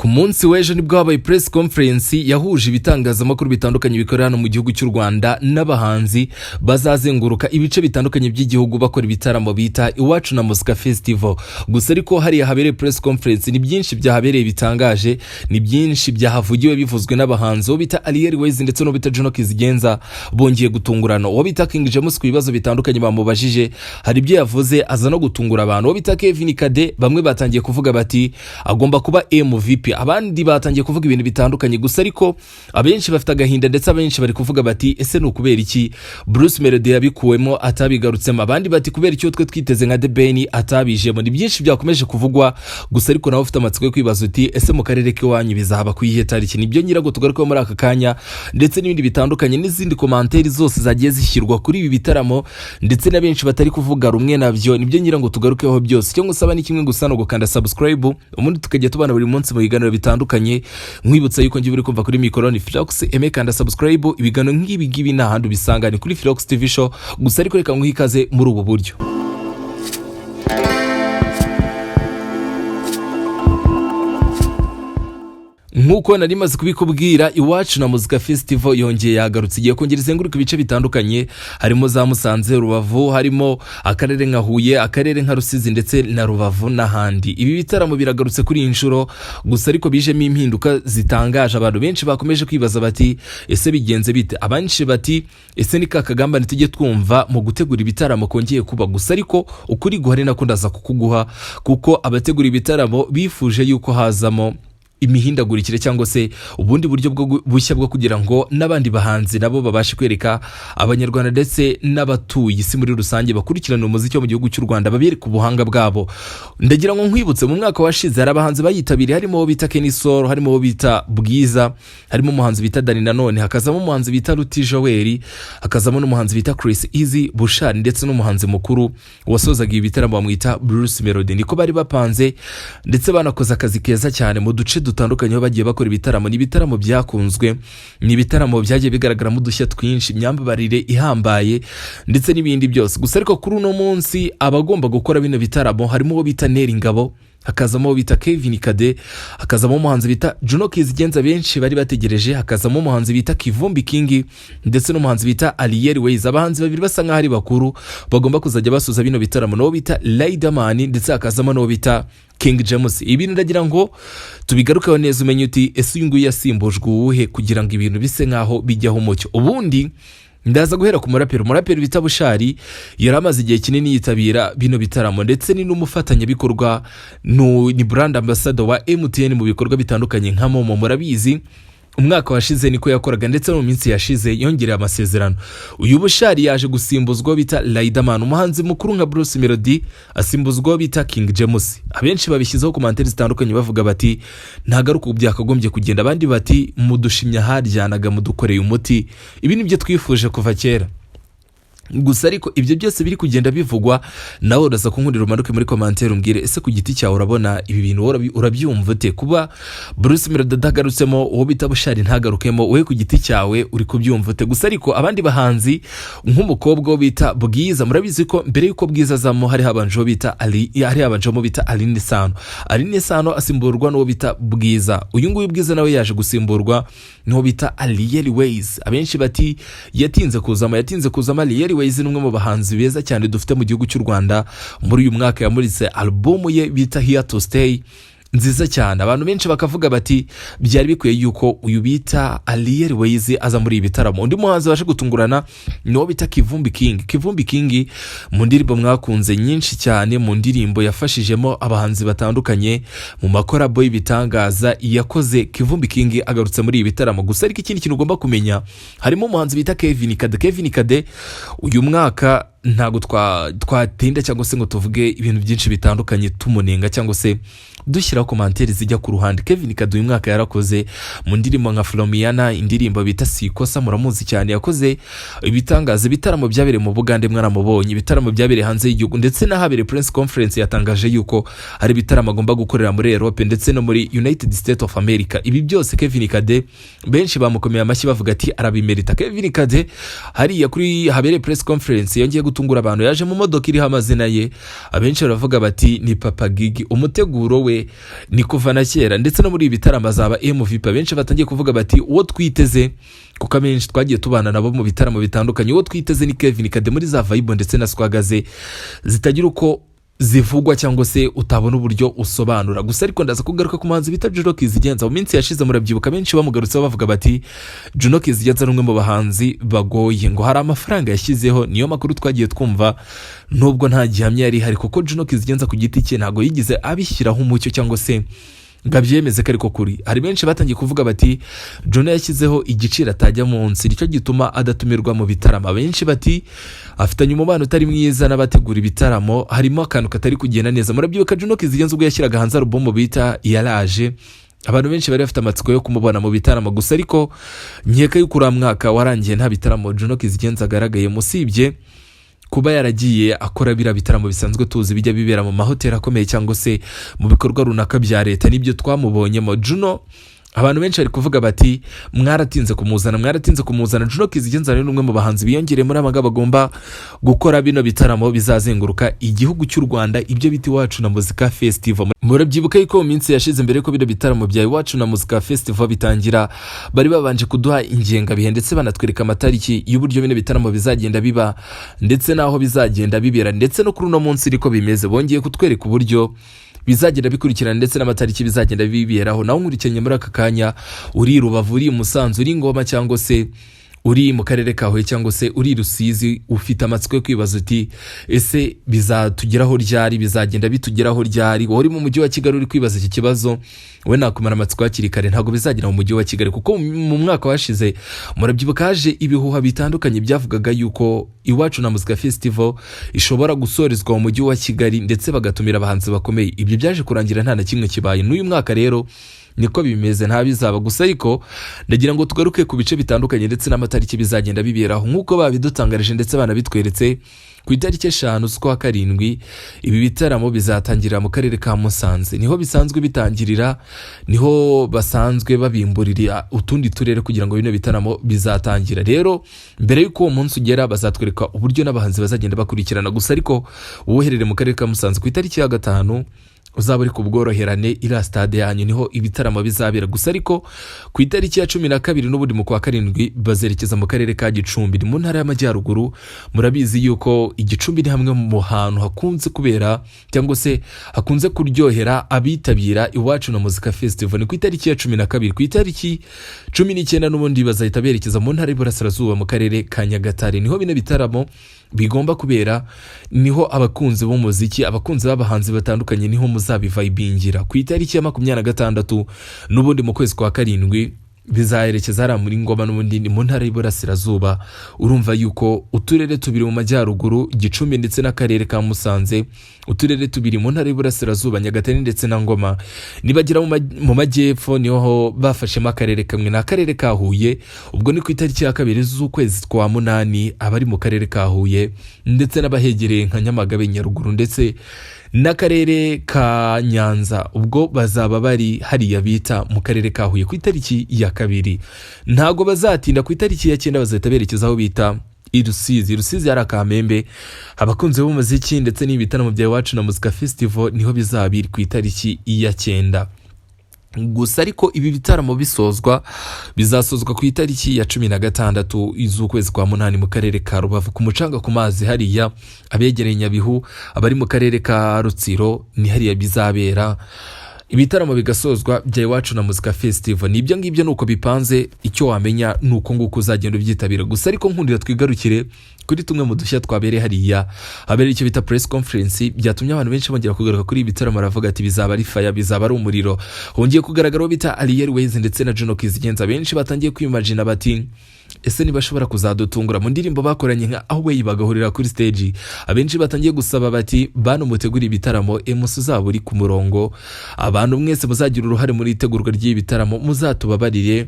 Ku munsi w'ejo nibwo habaye press conference yahuje ibitangazamakuru bitandukanye bikorera hano mu gihugu cy'u Rwanda n'abahanzi bazazenguruka ibice bitandukanye by'igihugu bakora ibitaramo bita Iwacu na Muzika Festival. Gusa ariko hari habereye press conference, ni byinshi byahabereye bitangaje, ni byinshi byahavugiwe bivuzwe n'abahanzi bita Ariel Ways ndetse no bita Juno Kizigenza bongeye gutungurana. Uwo bita King James ku bibazo bitandukanye bamubajije, hari ibyo yavuze aza no gutungura abantu. Uwo bita Kevin Kade bamwe batangiye kuvuga bati agomba kuba MVP, abandi batangiye kuvuga ibintu bitandukanye. Gusa ariko abenshi bafite agahinda ndetse abenshi bari kuvuga bati ese no kubera iki Bruce Melody yabikuwemo atabigarutsemo, abandi bati kubera icyo twe twiteze nka The Ben atabijemo. Ni byinshi byakomeje kuvugwa, gusa ariko nawe ufite amatsiko yo kwibaza uti ese mu karere k'iwanyu bizaba kuyihe tariki? Nibyo nyirago tugarukaho muri aka kanya, ndetse n'ibindi bitandukanye n'izindi komanteri zose zagiye zishyirwa kuri ibi bitaramo, ndetse na benshi batari kuvuga rumwe nabyo. Nibyo nyirango tugarukeho byose. Cyo ngusaba ni kimwe gusa no gukanda subscribe, ubundi tukajya tubana buri munsi mu biganiro bitandukanye. Nkwibutsa yuko ngiye uri kumva kuri mikoro ni Philox kanda subscribe. Ibiganiro nk'ibi nta handi bisanga, ni kuri Philox TV show. Gusa ariko reka nguhikaze muri ubu buryo. Nkuko nari maze kubikubwira, Iwacu na Muzika Festival yongeye yagarutse, igiye kongera izenguruka ibice bitandukanye, harimo za Musanze, Rubavu, harimo akarere nka Huye, akarere nka Rusizi ndetse na Rubavu n'ahandi. Ibi bitaramo biragarutse kuri inshuro, gusa ariko bijemo impinduka zitangaje. Abantu benshi bakomeje kwibaza bati ese bigenze bite? Abanshi bati ese ni kakagamba nitujye twumva mu gutegura ibitaramo kongeye kuba. Gusa ariko ukuri guhari nako ndaza kukuguha, kuko abategura ibitaramo bifuje yuko hazamo imihindagurikire cyangwa se ubundi buryo bushya bwo kugira ngo n'abandi bahanzi nabo babashe kwereka abanyarwanda ndetse n'abatuye isi muri rusange bakurikirana umuziki wo mu gihugu cy'u Rwanda, babereka ubuhanga bwabo. Ndagira ngo nkwibutse mu mwaka washize hari abahanzi bayitabiriye, harimo uwo bita Kenny Soul, harimo uwo bita Bwiza, harimo umuhanzi bita Dani Nanone, hakazamo umuhanzi bita Ruti Joel, hakazamo n'umuhanzi bita Chris Easy Bushari, ndetse n'umuhanzi mukuru wasozaga ibitaramo bamwita Bruce Melody. Niko bari bapanze, ndetse banakoze akazi keza cyane mu duce dutandukanye aho bagiye bakora ibitaramo. Ni ibitaramo byakunzwe, ni ibitaramo byagiye bigaragaramo udushya twinshi, imyambarire ihambaye ndetse n'ibindi byose. Gusa ariko kuri uno munsi abagomba gukora bino bitaramo harimo uwo bita Neri Ngabo, hakazamo uwo bita Kevin Kade, hakazamo umuhanzi bita Juno Kizigenza benshi bari bategereje, hakazamo umuhanzi bita Kivumbi King ndetse n'umuhanzi bita Ariel Ways. Abahanzi babiri basa nkaho ari bakuru bagomba kuzajya basuza bino bitaramo, n'uwo bita Riderman ndetse hakazamo n'uwo bita King James. Ibintu ndagira ngo tubigarukeho neza umenye uti ese uyu nguyu yasimbujwe uwuhe kugira ngo ibintu bise nkaho bijyaho umucyo. Ubundi ndaza guhera ku muraperi bita Bushari, yari amaze igihe kinini yitabira bino bitaramo, ndetse ni n'umufatanyabikorwa, ni brand ambassador wa MTN mu bikorwa bitandukanye nka Momo. Murabizi umwaka washize niko yakoraga, ndetse no mu minsi yashize yongereye amasezerano. Uyu Bushari yaje gusimbuzwa bita Riderman, umuhanzi mukuru nka Bruce Melody asimbuzwa bita King James. Abenshi babishyizeho komanteri zitandukanye bavuga bati ntagaruka byakagombye kugenda, abandi bati mudushimya haryanaga mudukoreye umuti. Ibi nibyo twifuje kuva kera. Gusa ariko ibyo byose biri kugenda bivugwa, nawe uraza kunkundira umanuke muri komanteri umbwire ese ku giti cyawe urabona ibi bintu urabyumva ute? Kuba Bruce Melody adagarutsemo, uwo bita Bushari ntagarukemo, wowe ku giti cyawe uri kubyumva ute? Gusa ariko abandi bahanzi nk'umukobwa bita Bwiza, murabizi ko mbere yuko Bwiza azamo hari habanje bita Aline Sano. Aline Sano asimburwa n'uwo bita Bwiza. Uyu nguyu Bwiza nawe yaje gusimburwa n'uwo bita Ariel Ways. Abenshi bati yatinze kuzama. Ariel Ways ni umwe mu bahanzi beza cyane dufite mu gihugu cy'u Rwanda. Muri uyu mwaka yamuritse album ye bita Here to Stay, nziza cyane. Abantu benshi bakavuga bati byari bikwiye yuko uyu bita Ariel Ways aza muri ibi bitaramo. Undi muhanzi waje gutungurana n'uwo bita Kivumbi King mu ndirimbo mwakunze nyinshi cyane, mu ndirimbo yafashijemo abahanzi batandukanye mu makorabo y'ibitangaza yakoze. Kivumbi King agarutse muri ibi bitaramo. Gusa ariko ikindi kintu ugomba kumenya, harimo umuhanzi bita Kevin Kade. Uyu mwaka ntago twatinda cyangwa se ngo tuvuge ibintu byinshi bitandukanye tumunenga cyangwa se dushyiraho komanteri zijya ku ruhande. Kevin Kade uyu mwaka yarakoze mu ndirimbo nka Flomiana, indirimbo bita Sikosa muramuzi cyane, yakoze ibitangaza. Ibitaramo byabereye mu Bugande mwaramubonye, ibitaramo byabereye hanze y'igihugu, ndetse n'ahabere press conference yatangaje yuko hari ibitaramo agomba gukorera muri Europe ndetse no muri United States of America. Ibi byose Kevin Kade benshi bamukomeye amashyi bavuga ati arabimerita. Kevin Kade hariya kuri habere press conference yongeye gutungura abantu, yaje mu modoka iriho amazina ye, abenshi baravuga bati ni Papa Gigi. Umuteguro we ni kuva na kera, ndetse no muri ibi bitaramo azaba MVP. Abenshi batangiye kuvuga bati uwo twiteze, kuko abenshi twagiye tubana nabo mu bitaramo bitandukanye, uwo twiteze ni Kevin Kade muri za vibe ndetse na swagaze zitagira uko zivugwa cyangwa se utabona uburyo usobanura. Gusa ariko ndaza kugaruka ku muhanzi bita Juno Kizigenza. Mu minsi yashize murabyibuka benshi bamugarutseho bavuga bati Juno Kizigenza ni umwe mu bahanzi bagoye, ngo hari amafaranga yashyizeho. Niyo makuru twagiye twumva, nubwo nta gihamya yari hari, kuko Juno Kizigenza ku giti cye ntago yigize abishyiraho umucyo cyangwa se ngabyemeze ko ariko kuri. Hari benshi batangiye kuvuga bati Juno yashyizeho igiciro atajya munsi, nicyo gituma adatumirwa mu bitaramo. Abenshi bati afitanye umubano utari mwiza n'abategura ibitaramo, harimo akantu katari kugenda neza. Murabyibuka Juno Kizigenza ubwo yashyiraga hanze album bita Yaraje, abantu benshi bari bafite amatsiko yo kumubona mu bitaramo. Gusa ariko nkeka y'uko uriya mwaka warangiye nta bitaramo Juno Kizigenza agaragaye, musibye kuba yaragiye akora bira bitaramo bisanzwe tuzi bijya bibera mu mahoteli akomeye cyangwa se mu bikorwa runaka bya leta. Nibyo twamubonyemo. Juno, abantu benshi bari kuvuga bati mwaratinze kumuzana. Juno Kizigenza ni umwe mu bahanzi biyongereye muri aba bagomba gukora bino bitaramo bizazenguruka igihugu cy'u Rwanda, ibyo biti Iwacu na Muzika Festival. Murabyibuka yuko mu minsi yashize mbere ko bino bitaramo bya Iwacu na Muzika Festival bitangira, bari babanje kuduha ingengabihe ndetse banatwereka amatariki y'uburyo bino bitaramo bizagenda biba ndetse naho bizagenda bibera, ndetse no kuri uno munsi riko bimeze. Bongeye kutwereka uburyo bizagenda bikurikirana ndetse n'amatariki bizagenda biberaho. Naho nkurikiranye muri aka kanya, uri Rubavu, uri Musanze, uri Ngoma cyangwa se uri mu karere ka Huye cyangwa se uri Rusizi, ufite amatsiko yo kwibaza uti ese bizatugeraho ryari, bizagenda bitugeraho ryari? Wowe uri mu mujyi wa Kigali uri kwibaza iki kibazo, we nakumara amatsiko hakiri kare, ntago bizagera mu mujyi wa Kigali, kuko mu mwaka washize murabyibuka haje ibihuha bitandukanye byavugaga yuko Iwacu na Muzika Festival ishobora gusorezwa mu mujyi wa Kigali ndetse bagatumira abahanzi bakomeye. Ibyo byaje kurangira nta na kimwe kibaye. N'uyu mwaka rero niko bimeze, nta bizaba. Gusa ariko ndagira ngo tugaruke ku bice bitandukanye ndetse n'amatariki bizagenda biberaho, nk'uko babidutangarije ndetse banabitweretse. Ku itariki 5 z'ukwa karindwi ibi bitaramo bizatangirira mu karere ka Musanze, niho bisanzwe bitangirira, niho basanzwe babimburira utundi turere kugira ngo bino bitaramo bizatangira. Rero mbere y'uko uwo munsi ugera bazatwereka uburyo n'abahanzi bazagenda bakurikirana. Gusa ariko uwoherere mu karere ka Musanze ku itariki ya 5 uzaba uri kubworoherane ira stade yanyu, niho ibitaramo bizabera. Gusa ariko ku itariki ya 12 n'ubundi mu kwa karindwi bazerekeza mu karere ka Gicumbi mu ntara y'Amajyaruguru. Murabizi yuko Igicumbi ni hamwe mu hantu hakunze kubera cyangwa se hakunze kuryohera abitabira Iwacu na Muzika Festival. Ni ku itariki ya 12, ku itariki 19 n'ubundi bazahita berekeza mu ntara y'Iburasirazuba mu karere ka Nyagatare, niho bino bitaramo bigomba kubera. Niho abakunzi b'umuziki, abakunzi b'abahanzi batandukanye, niho muzabivibingira. Ku itariki ya 26 n'ubundi mu kwezi kwa karindwi bizaherekeza ara muri Ngoma n'ubundi mu ntara y'Iburasirazuba. Urumva yuko uturere tubiri mu Majyaruguru, Gicumbi ndetse n'akarere ka Musanze, uturere tubiri mu ntara y'Iburasirazuba, Nyagatare ndetse na Ngoma, nibagira mu Majyepfo niho bafashemo akarere kamwe, n'akarere ka Huye. Ubwo ni ku itariki ya 2 z'ukwezi kwa 8 abari mu karere ka Huye ndetse n'abahegereye nka Nyamagabe, Nyaruguru ndetse n'akarere ka Nyanza, ubwo bazaba bari hariya bita mu karere ka Huye ku itariki ya 2. Ntago bazatinda, ku itariki ya 9 bazahita berekeza aho bita Rusizi yari Kamembe. Abakunzi b'umuziki ndetse n'ibitaramo bya Iwacu na Muzika Festival niho bizabiri ku itariki ya 9. Gusa ariko ibi bitaramo bizasozwa ku itariki ya 16 z'ukwezi kwa 8 mu karere ka Rubavu ku mucanga ku mazi hariya abegereye Nyabihu. Abari mu karere ka Rutsiro ni hariya bizabera. Ibitaramo bigasozwa bya Iwacu na Muzika Festival. Nibyo ngibyo nuko bipanze, icyo wamenya nuko nguko uzagenda ubyitabira. Gusa ariko nkundira twigarukire kuri tumwe mu dushya twabereye hariya habere icyo bita press conference, byatumye abantu benshi bongera kugaruka kuri ibitaramo, baravuga ati bizaba ari fire, bizaba ari umuriro. Hongeye kugaragara bita Ariel Ways ndetse na Juno Kizigenza. Benshi batangiye kwimagine bati ese nibashobora kuzadutungura mu ndirimbo bakoranye nka Away bagahurira kuri stage. Abenshi batangiye gusaba bati bano mutegura ibitaramo, emusu zabo uri ku murongo, abantu mwese muzagira uruhare muri itegurwa ry'ibitaramo muzatubabarire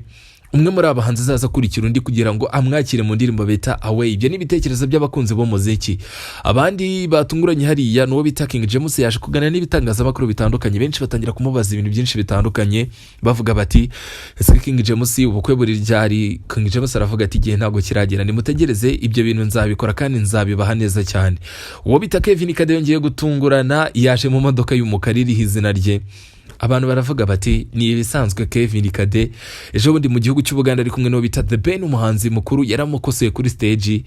umwe muri abahanzi azaza kurikira undi kugira ngo amwakire mu ndirimbo bita Away. Ibyo ni ibitekerezo by'abakunzi b'umuziki. Abandi batunguranye hariya n'uwo bita King James yaje kuganira n'ibitangazamakuru bitandukanye, benshi batangira kumubaza ibintu byinshi bitandukanye bavuga bati ese King James ubukwe buri ryari? King James aravuga ati igihe ntabwo kiragera, nimutegereze ibyo bintu nzabikora kandi nzabibaha neza cyane. Uwo bita Kevin Kade yongeye gutungurana, yaje mu modoka y'umukara iriho izina rye. Abantu baravuga bati ni ibisanzwe Kevin Kade ejo bundi mu gihugu cy'Ubuganda ari kumwe n'uwo bita The Ben umuhanzi mukuru yaramukoseye kuri stage.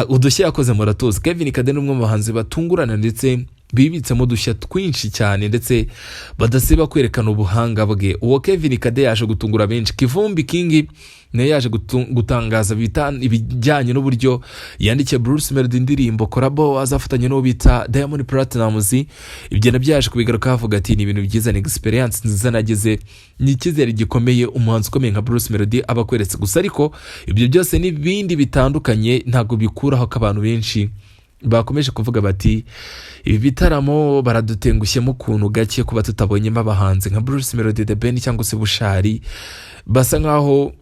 Udushya yakoze muratuzi. Kevin Kade n'umwe mu bahanzi batungurana ndetse bibitsemo udushya twinshi cyane ndetse badasiba kwerekana ubuhanga bwe. Uwo Kevin Kade yaje gutungura benshi. Kivumbi King nayo yaje gutangaza ibijyanye n'uburyo yandikiye Bruce Melody indirimbo collabo azafatanya n'uwo bita Diamond Platnumz. Ibyo nabyo yaje kubigaruka avuga ati ni ibintu byiza, ni experience nziza nagize, ni icyizere gikomeye umuhanzi ukomeye nka Bruce Melody abakweretse. Gusa ariko ibyo byose n'ibindi bitandukanye ntabwo bikuraho ko abantu benshi bakomeje kuvuga bati ibi bitaramo baradutengushyemo ukuntu gake kuba tutabonyemo abahanzi nka Bruce Melody, The Ben cyangwa se Bushari, basa nkaho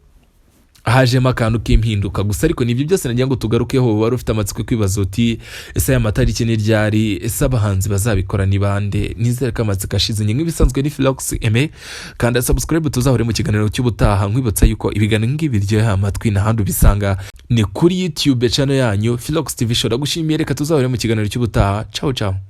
hajemo akantu k'impinduka. Gusa ariko nibyo byose nagira ngo tugarukeho. Wari ufite amatsiko kwibaza uti ese aya matariki ni ryari, ese abahanzi bazabikora ni bande? Nizere ko amatsiko ashize. Nk'ibisanzwe ni Philox Aime, kanda subscribe tuzahore mu kiganiro cy'ubutaha. Nkwibutsa yuko ibiganiro nk'ibi biryoheye amatwi n'ahandi ubisanga ni kuri YouTube channel yanyu Philox TV. Shora gushimiye, reka tuzahore mu kiganiro cy'ubutaha. Ciao ciao.